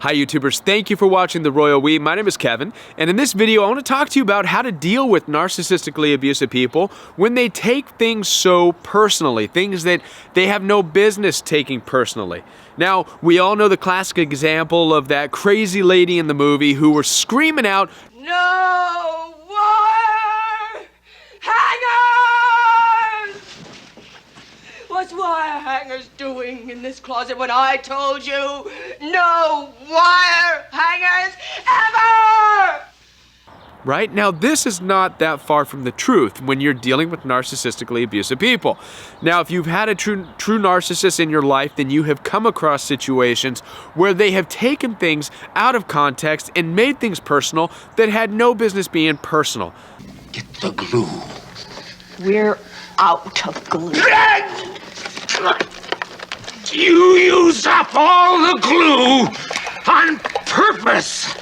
Hi YouTubers, thank you for watching The Royal We. My name is Kevin, and in this video I want to talk to you about how to deal with narcissistically abusive people when they take things so personally, things that they have no business taking personally. Now, we all know the classic example of that crazy lady in the movie who was screaming out, "No wire hangers!" What's wire hangers doing in this closet when I told you no wire hangers ever? Right? Now, this is not that far from the truth when you're dealing with narcissistically abusive people. Now, if you've had a true narcissist in your life, then you have come across situations where they have taken things out of context and made things personal that had no business being personal. Get the glue. We're out of glue. You use up all the glue on purpose.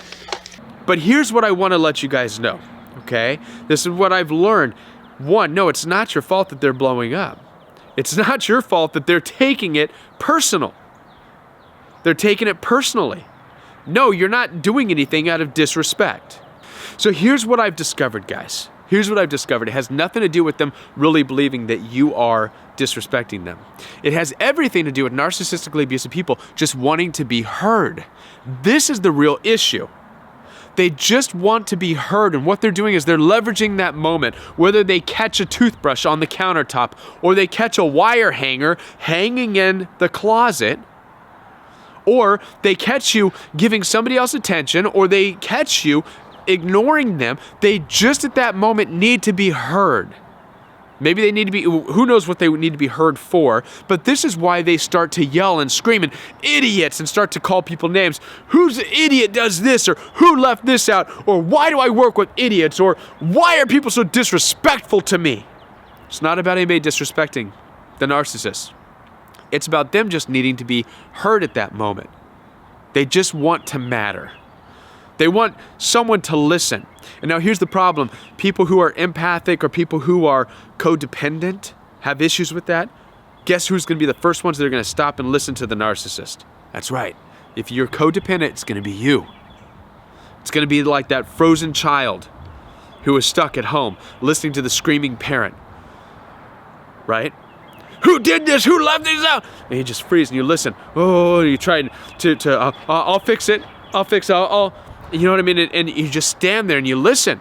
But here's what I want to let you guys know, okay? This is what I've learned. One, no, it's not your fault that they're blowing up. It's not your fault that they're taking it personal. They're taking it personally. No, you're not doing anything out of disrespect. So here's what I've discovered, guys. Here's what I've discovered. It has nothing to do with them really believing that you are disrespecting them. It has everything to do with narcissistically abusive people just wanting to be heard. This is the real issue. They just want to be heard, and what they're doing is they're leveraging that moment, whether they catch a toothbrush on the countertop or they catch a wire hanger hanging in the closet, or they catch you giving somebody else attention, or they catch you ignoring them. They just at that moment need to be heard. Maybe they need to be, who knows what they need to be heard for, but this is why they start to yell and scream and idiots and start to call people names. Who's the idiot does this, or who left this out, or why do I work with idiots, or why are people so disrespectful to me? It's not about anybody disrespecting the narcissist. It's about them just needing to be heard at that moment. They just want to matter. They want someone to listen. And now here's the problem. People who are empathic or people who are codependent have issues with that. Guess who's going to be the first ones that are going to stop and listen to the narcissist? That's right. If you're codependent, it's going to be you. It's going to be like that frozen child who is stuck at home listening to the screaming parent. Right? Who did this? Who left this out? And you just freeze and you listen. Oh, you try to I'll fix it. I'll fix it. You know what I mean? And you just stand there and you listen.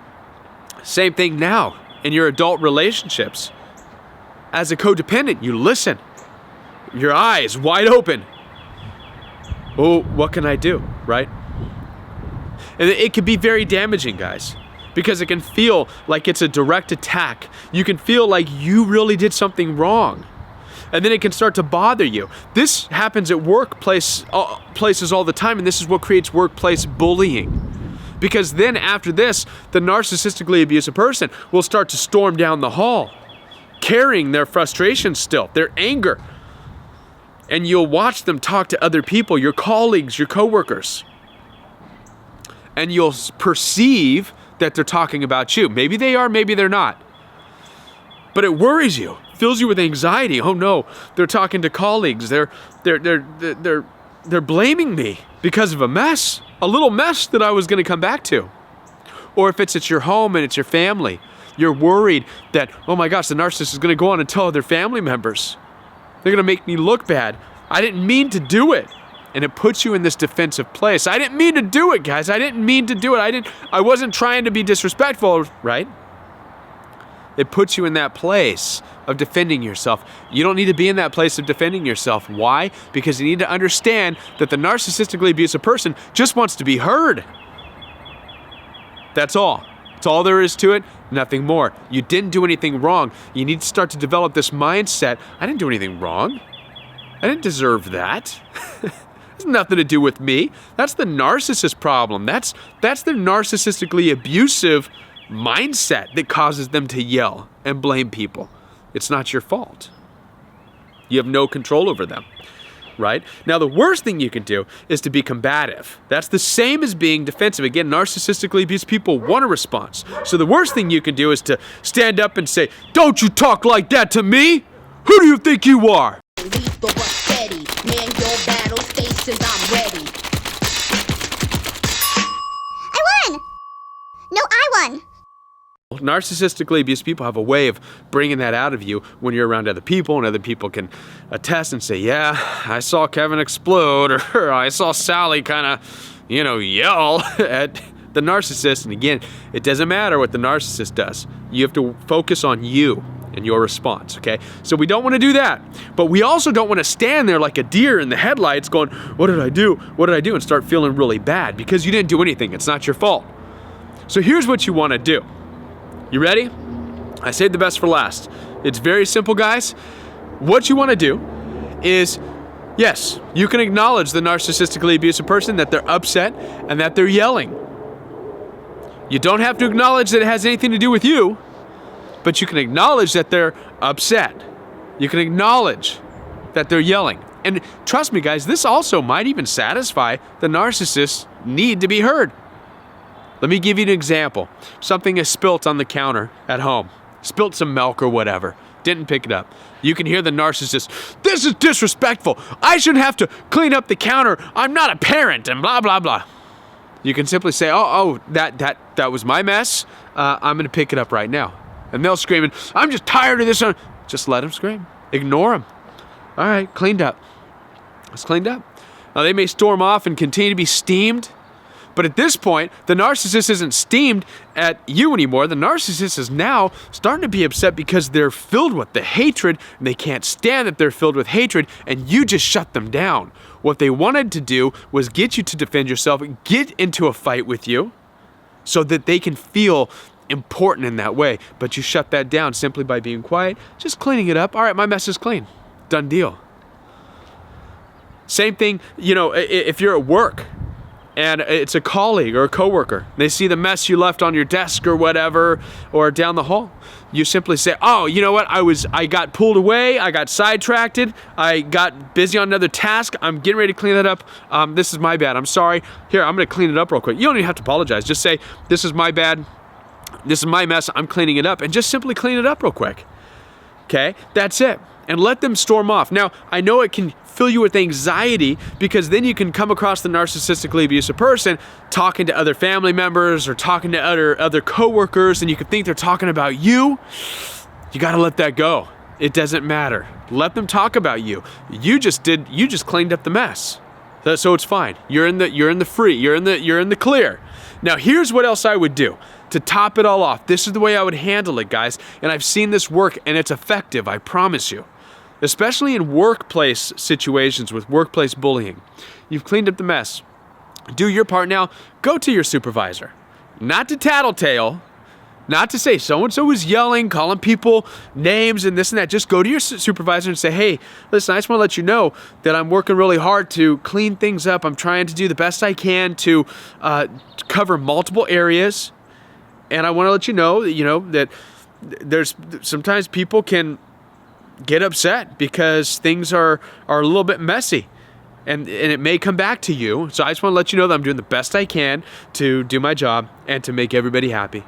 Same thing now in your adult relationships. As a codependent, you listen. Your eyes wide open. Oh, what can I do, right? And it can be very damaging, guys, because it can feel like it's a direct attack. You can feel like you really did something wrong. And then it can start to bother you. This happens at places all the time, and this is what creates workplace bullying. Because then after this, the narcissistically abusive person will start to storm down the hall, carrying their frustration still, their anger. And you'll watch them talk to other people, your colleagues, your coworkers. And you'll perceive that they're talking about you. Maybe they are, maybe they're not. But it worries you. Fills you with anxiety. Oh no, they're talking to colleagues. They're blaming me because of a little mess that I was going to come back to. Or if it's at your home and it's your family, you're worried that, oh my gosh, the narcissist is going to go on and tell other family members. They're going to make me look bad. I didn't mean to do it. And it puts you in this defensive place. I didn't mean to do it, guys. I didn't mean to do it. I wasn't trying to be disrespectful, right? It puts you in that place of defending yourself. You don't need to be in that place of defending yourself. Why? Because you need to understand that the narcissistically abusive person just wants to be heard. That's all. That's all there is to it, nothing more. You didn't do anything wrong. You need to start to develop this mindset. I didn't do anything wrong. I didn't deserve that. It's nothing to do with me. That's the narcissist problem. That's the narcissistically abusive mindset that causes them to yell and blame people. It's not your fault. You have no control over them, right? Now, the worst thing you can do is to be combative. That's the same as being defensive. Again, narcissistically abused people want a response. So the worst thing you can do is to stand up and say, "Don't you talk like that to me? Who do you think you are?" Man, your battle stations, I'm ready. narcissistically abusive people have a way of bringing that out of you when you're around other people, and other people can attest and say, yeah, I saw Kevin explode, or I saw Sally kind of, yell at the narcissist. And again, it doesn't matter what the narcissist does. You have to focus on you and your response, okay? So we don't want to do that. But we also don't want to stand there like a deer in the headlights going, what did I do? What did I do? And start feeling really bad because you didn't do anything. It's not your fault. So here's what you want to do. You ready? I saved the best for last. It's very simple, guys. What you want to do is, yes, you can acknowledge the narcissistically abusive person, that they're upset and that they're yelling. You don't have to acknowledge that it has anything to do with you, but you can acknowledge that they're upset. You can acknowledge that they're yelling. And trust me, guys, this also might even satisfy the narcissist's need to be heard. Let me give you an example. Something is spilt on the counter at home. Spilt some milk or whatever. Didn't pick it up. You can hear the narcissist, this is disrespectful. I shouldn't have to clean up the counter. I'm not a parent, and blah, blah, blah. You can simply say, that was my mess. I'm going to pick it up right now. And they'll scream, I'm just tired of this. Just let them scream. Ignore them. All right, cleaned up. It's cleaned up. Now, they may storm off and continue to be steamed, but at this point, the narcissist isn't steamed at you anymore. The narcissist is now starting to be upset because they're filled with the hatred, and they can't stand that they're filled with hatred, and you just shut them down. What they wanted to do was get you to defend yourself, get into a fight with you, so that they can feel important in that way. But you shut that down simply by being quiet, just cleaning it up. All right, my mess is clean. Done deal. Same thing, if you're at work and it's a colleague or a coworker, they see the mess you left on your desk or whatever, or down the hall. You simply say, oh, you know what? I got pulled away. I got sidetracked. I got busy on another task. I'm getting ready to clean that up. This is my bad. I'm sorry. Here, I'm going to clean it up real quick. You don't even have to apologize. Just say, this is my bad. This is my mess. I'm cleaning it up. And just simply clean it up real quick. Okay? That's it. And let them storm off. Now, I know it can fill you with anxiety, because then you can come across the narcissistically abusive person talking to other family members or talking to other coworkers, and you can think they're talking about you. You got to let that go. It doesn't matter. Let them talk about you. You just cleaned up the mess. So it's fine. You're in the clear. Now, here's what else I would do to top it all off. This is the way I would handle it, guys. And I've seen this work, and it's effective, I promise you. Especially in workplace situations with workplace bullying. You've cleaned up the mess. Do your part now. Go to your supervisor. Not to tattletale. Not to say so-and-so was yelling, calling people names and this and that. Just go to your supervisor and say, hey, listen, I just want to let you know that I'm working really hard to clean things up. I'm trying to do the best I can to cover multiple areas. And I want to let you know that there's sometimes people can get upset because things are a little bit messy, and it may come back to you. So I just want to let you know that I'm doing the best I can to do my job and to make everybody happy.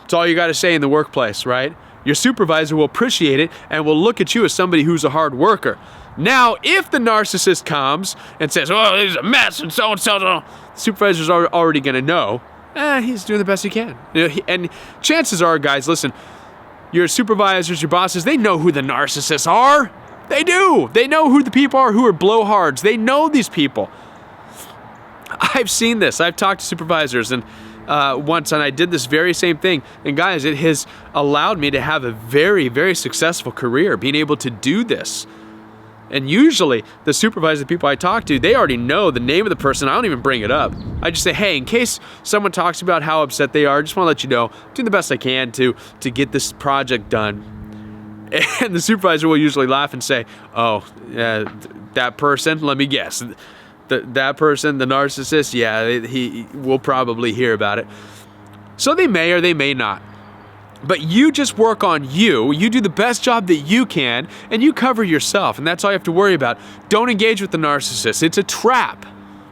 It's all you got to say in the workplace, right? Your supervisor will appreciate it and will look at you as somebody who's a hard worker. Now, if the narcissist comes and says, oh, this is a mess and so, the supervisor's already going to know, he's doing the best he can. And chances are, guys, listen, your supervisors, your bosses, they know who the narcissists are. They do. They know who the people are who are blowhards. They know these people. I've seen this. I've talked to supervisors once, and I did this very same thing. And guys, it has allowed me to have a very, very successful career, being able to do this. And usually, the supervisors, the people I talk to, they already know the name of the person. I don't even bring it up. I just say, hey, in case someone talks about how upset they are, I just want to let you know, I'm doing the best I can to get this project done. And the supervisor will usually laugh and say, oh, that person, let me guess. That person, the narcissist, he will probably hear about it. So they may or they may not. But you just work on you. You do the best job that you can, and you cover yourself. And that's all you have to worry about. Don't engage with the narcissist. It's a trap,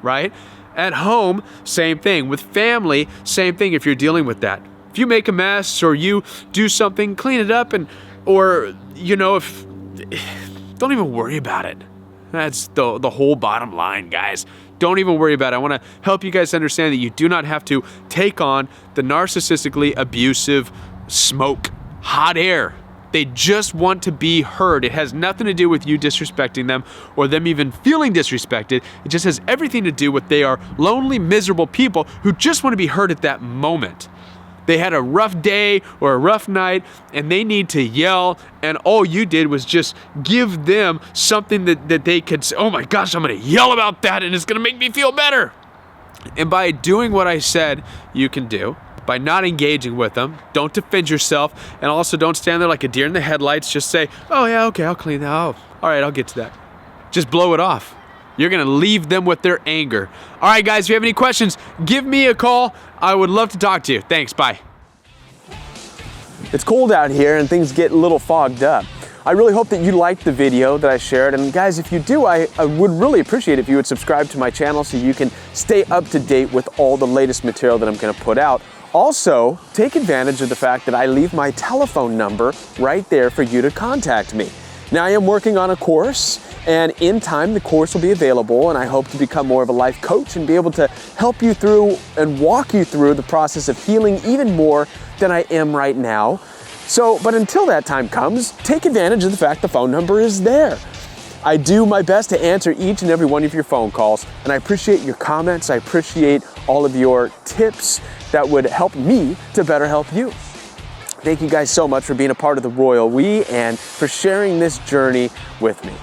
right? At home, same thing. With family, same thing if you're dealing with that. If you make a mess or you do something, clean it up, don't even worry about it. That's the whole bottom line, guys. Don't even worry about it. I want to help you guys understand that you do not have to take on the narcissistically abusive smoke, hot air. They just want to be heard. It has nothing to do with you disrespecting them or them even feeling disrespected. It just has everything to do with they are lonely, miserable people who just want to be heard at that moment. They had a rough day or a rough night and they need to yell, and all you did was just give them something that they could say, oh my gosh, I'm going to yell about that and it's going to make me feel better. And by doing what I said you can do, by not engaging with them, don't defend yourself, and also don't stand there like a deer in the headlights. Just say, oh yeah, okay, I'll clean that. Oh, all right, I'll get to that. Just blow it off. You're gonna leave them with their anger. All right, guys, if you have any questions, give me a call. I would love to talk to you. Thanks, bye. It's cold out here and things get a little fogged up. I really hope that you liked the video that I shared, and guys, if you do, I would really appreciate if you would subscribe to my channel so you can stay up to date with all the latest material that I'm gonna put out. Also, take advantage of the fact that I leave my telephone number right there for you to contact me. Now, I am working on a course, and in time the course will be available, and I hope to become more of a life coach and be able to help you through and walk you through the process of healing even more than I am right now. So, but until that time comes, take advantage of the fact the phone number is there. I do my best to answer each and every one of your phone calls, and I appreciate your comments. I appreciate all of your tips that would help me to better help you. Thank you guys so much for being a part of the Royal We and for sharing this journey with me.